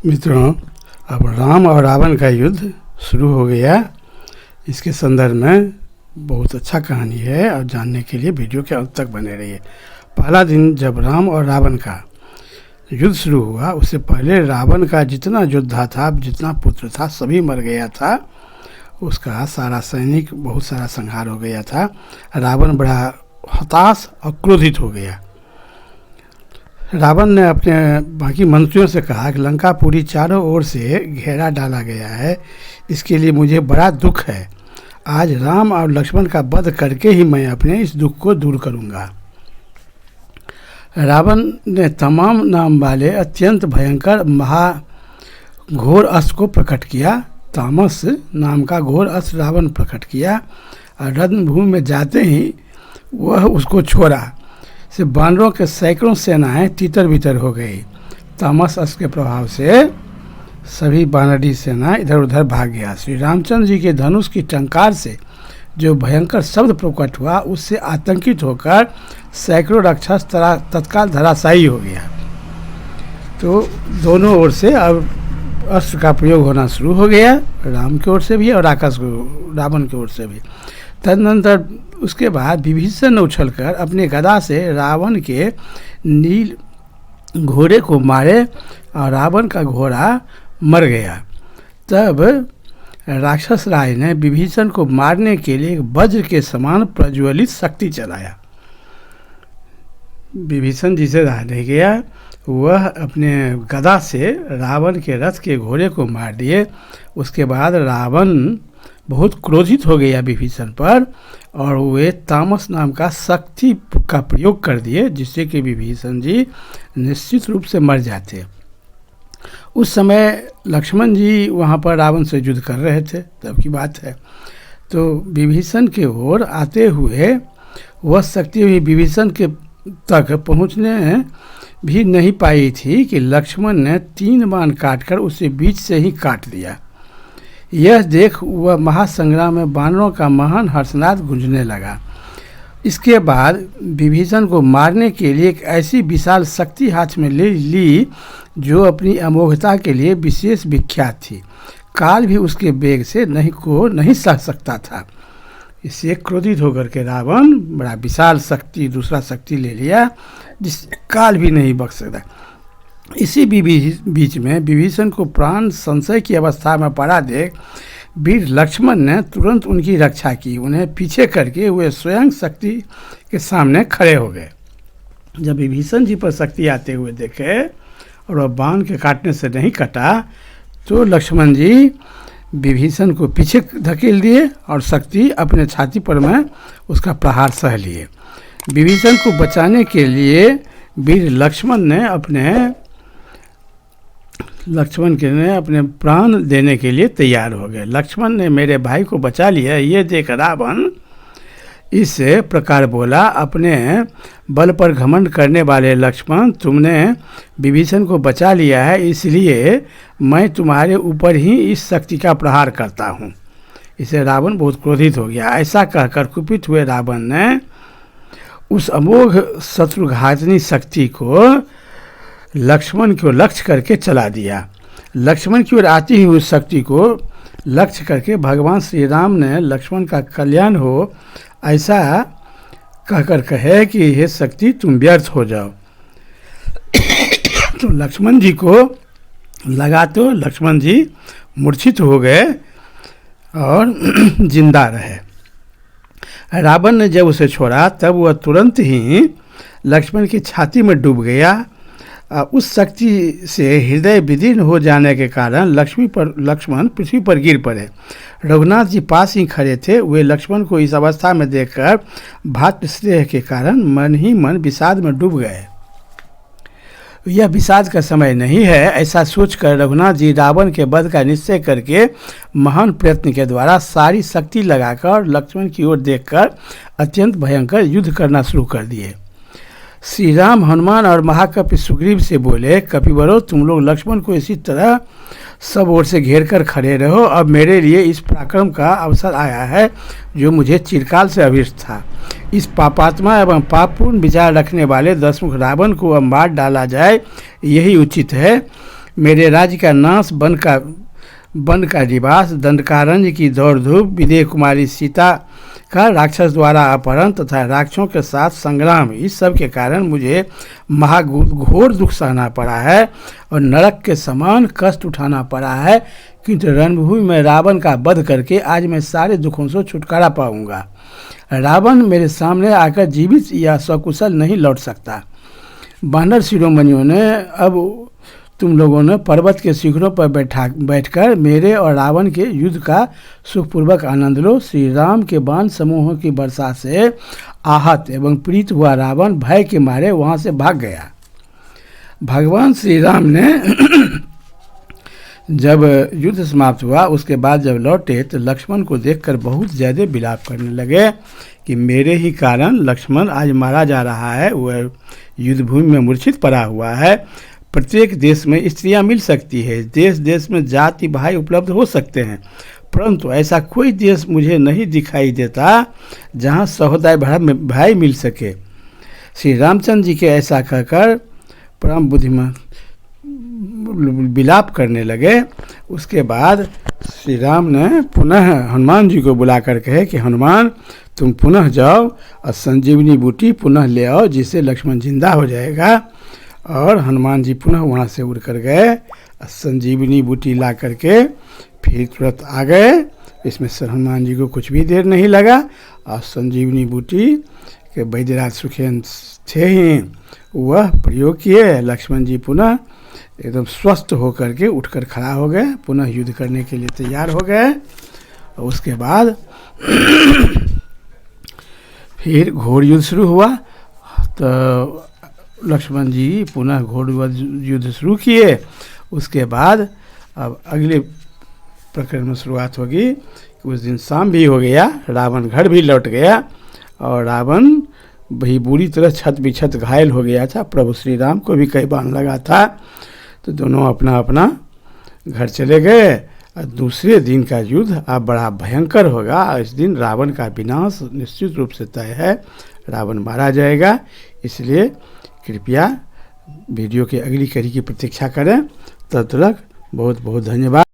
मित्रों, अब राम और रावण का युद्ध शुरू हो गया। इसके संदर्भ में बहुत अच्छा कहानी है और जानने के लिए वीडियो के अंत तक बने रहिए। पहला दिन जब राम और रावण का युद्ध शुरू हुआ, उससे पहले रावण का जितना योद्धा था, जितना पुत्र था, सभी मर गया था। उसका सारा सैनिक, बहुत सारा संहार हो गया था। रावण बड़ा हताश और क्रोधित हो गया। रावण ने अपने बाकी मंत्रियों से कहा कि लंकापुरी चारों ओर से घेरा डाला गया है, इसके लिए मुझे बड़ा दुख है। आज राम और लक्ष्मण का वध करके ही मैं अपने इस दुख को दूर करूंगा। रावण ने तमाम नाम वाले अत्यंत भयंकर महाघोर अस्त्र को प्रकट किया। तामस नाम का घोर अस्त्र रावण प्रकट किया और रणभूमि में जाते ही वह उसको छोड़ा। से बानरों के सैकड़ों सेनाएं तितर बितर हो गई। तामस अस्त्र के प्रभाव से सभी बानरी सेना इधर उधर भाग गया। श्री रामचंद्र जी के धनुष की टंकार से जो भयंकर शब्द प्रकट हुआ, उससे आतंकित होकर सैकड़ों राक्षस तत्काल धराशायी हो गया। तो दोनों ओर से अब अस्त्र का प्रयोग होना शुरू हो गया, राम की ओर से भी और रावण की ओर से भी। तदनंतर उसके बाद विभीषण ने उछलकर अपने गदा से रावण के नील घोड़े को मारे और रावण का घोड़ा मर गया। तब राक्षस राज ने विभीषण को मारने के लिए एक वज्र के समान प्रज्वलित शक्ति चलाया। विभीषण जिसे रहने गया, वह अपने गदा से रावण के रथ के घोड़े को मार दिए। उसके बाद रावण बहुत क्रोधित हो गया विभीषण पर और वे तामस नाम का शक्ति का प्रयोग कर दिए, जिससे कि विभीषण जी निश्चित रूप से मर जाते। उस समय लक्ष्मण जी वहाँ पर रावण से युद्ध कर रहे थे, तब की बात है। तो विभीषण के ओर आते हुए वह शक्ति भी विभीषण के तक पहुँचने भी नहीं पाई थी कि लक्ष्मण ने 3 बाण काटकर उसे बीच से ही काट दिया। यह देख वह महासंग्राम में बानरों का महान हर्षनाद गूंजने लगा। इसके बाद विभीषण को मारने के लिए एक ऐसी विशाल शक्ति हाथ में ले ली जो अपनी अमोघता के लिए विशेष विख्यात थी। काल भी उसके वेग से नहीं सह सकता था। इससे क्रोधित होकर के रावण बड़ा विशाल शक्ति, दूसरा शक्ति ले लिया जिससे काल भी नहीं बच सकता। इसी बीच में विभीषण को प्राण संशय की अवस्था में पड़ा देख वीर लक्ष्मण ने तुरंत उनकी रक्षा की। उन्हें पीछे करके वे स्वयं शक्ति के सामने खड़े हो गए। जब विभीषण जी पर शक्ति आते हुए देखे और वह बाण के काटने से नहीं कटा, तो लक्ष्मण जी विभीषण को पीछे धकेल दिए और शक्ति अपने छाती पर में उसका प्रहार सह लिए। विभीषण को बचाने के लिए वीर लक्ष्मण ने अपने प्राण देने के लिए तैयार हो गए। लक्ष्मण ने मेरे भाई को बचा लिया, ये देख रावण इस प्रकार बोला, अपने बल पर घमंड करने वाले लक्ष्मण, तुमने विभीषण को बचा लिया है, इसलिए मैं तुम्हारे ऊपर ही इस शक्ति का प्रहार करता हूँ। इसे रावण बहुत क्रोधित हो गया। ऐसा कहकर कुपित हुए रावण ने उस अमोघ शत्रुघातनी शक्ति को लक्ष्मण को लक्ष्य करके चला दिया। लक्ष्मण की ओर आती हुई उस शक्ति को लक्ष्य करके भगवान श्री राम ने लक्ष्मण का कल्याण हो ऐसा कहकर कहे कि हे शक्ति, तुम व्यर्थ हो जाओ। तो लक्ष्मण जी को लगा तो लक्ष्मण जी मूर्छित हो गए और जिंदा रहे। रावण ने जब उसे छोड़ा तब वह तुरंत ही लक्ष्मण की छाती में डूब गया। उस शक्ति से हृदय विदीर्ण हो जाने के कारण लक्ष्मण पृथ्वी पर गिर पड़े। रघुनाथ जी पास ही खड़े थे। वे लक्ष्मण को इस अवस्था में देखकर भातृस्नेह के कारण मन ही मन विषाद में डूब गए। यह विषाद का समय नहीं है, ऐसा सोचकर रघुनाथ जी रावण के वध का निश्चय करके महान प्रयत्न के द्वारा सारी शक्ति लगाकर लक्ष्मण की ओर देखकर अत्यंत भयंकर युद्ध करना शुरू कर दिए। श्री राम, हनुमान और महाकपि सुग्रीव से बोले, कपिवरों, तुम लोग लक्ष्मण को इसी तरह सब ओर से घेर कर खड़े रहो। अब मेरे लिए इस पराक्रम का अवसर आया है जो मुझे चिरकाल से अभिष्ट था। इस पापात्मा एवं पापपूर्ण विचार रखने वाले दशमुख रावण को अब मार डाला जाए, यही उचित है। मेरे राज्य का नाश, वन का निवास, दंडकारण्य की दौड़ धूप, विदेह कुमारी सीता का राक्षस द्वारा अपहरण तथा राक्षसों के साथ संग्राम, इस सब के कारण मुझे महाघोर दुख सहना पड़ा है और नरक के समान कष्ट उठाना पड़ा है। किंतु रणभूमि में रावण का वध करके आज मैं सारे दुखों से छुटकारा पाऊंगा। रावण मेरे सामने आकर जीवित या सकुशल नहीं लौट सकता। वानर शिरोमणियों ने अब तुम लोगों ने पर्वत के शिखरों पर बैठकर मेरे और रावण के युद्ध का सुखपूर्वक आनंद लो। श्री राम के बाण समूहों की वर्षा से आहत एवं पीड़ित हुआ रावण भय के मारे वहां से भाग गया। भगवान श्री राम ने जब युद्ध समाप्त हुआ उसके बाद जब लौटे तो लक्ष्मण को देखकर बहुत ज़्यादा विलाप करने लगे कि मेरे ही कारण लक्ष्मण आज मारा जा रहा है, वह युद्धभूमि में मूर्छित पड़ा हुआ है। प्रत्येक देश में स्त्रियां मिल सकती है, देश देश में जाति भाई उपलब्ध हो सकते हैं, परंतु ऐसा कोई देश मुझे नहीं दिखाई देता जहां सहोदय भाई मिल सके। श्री रामचंद्र जी के ऐसा कहकर परम बुद्धिमान विलाप करने लगे। उसके बाद श्री राम ने पुनः हनुमान जी को बुलाकर कहे कि हनुमान तुम पुनः जाओ और संजीवनी बूटी पुनः ले आओ जिससे लक्ष्मण जिंदा हो जाएगा। और हनुमान जी पुनः वहाँ से उड़ कर गए, संजीवनी बूटी ला करके फिर तुरंत आ गए। इसमें हनुमान जी को कुछ भी देर नहीं लगा और संजीवनी बूटी के वैद्यराज सुखेन थे ही वह प्रयोग किए। लक्ष्मण जी पुनः एकदम स्वस्थ होकर के उठकर खड़ा हो गए, पुनः युद्ध करने के लिए तैयार हो गए। और उसके बाद फिर घोर युद्ध शुरू हुआ तो लक्ष्मण जी पुनः घोर युद्ध शुरू किए। उसके बाद अब अगले प्रकरण में शुरुआत होगी। उस दिन शाम भी हो गया, रावण घर भी लौट गया और रावण भी बुरी तरह छत बिछत घायल हो गया था। प्रभु श्री राम को भी कई बाण लगा था, तो दोनों अपना अपना घर चले गए। और दूसरे दिन का युद्ध अब बड़ा भयंकर होगा। इस दिन रावण का विनाश निश्चित रूप से तय है, रावण मारा जाएगा। इसलिए कृपया वीडियो की अगली कड़ी की प्रतीक्षा करें। तब तक बहुत बहुत धन्यवाद।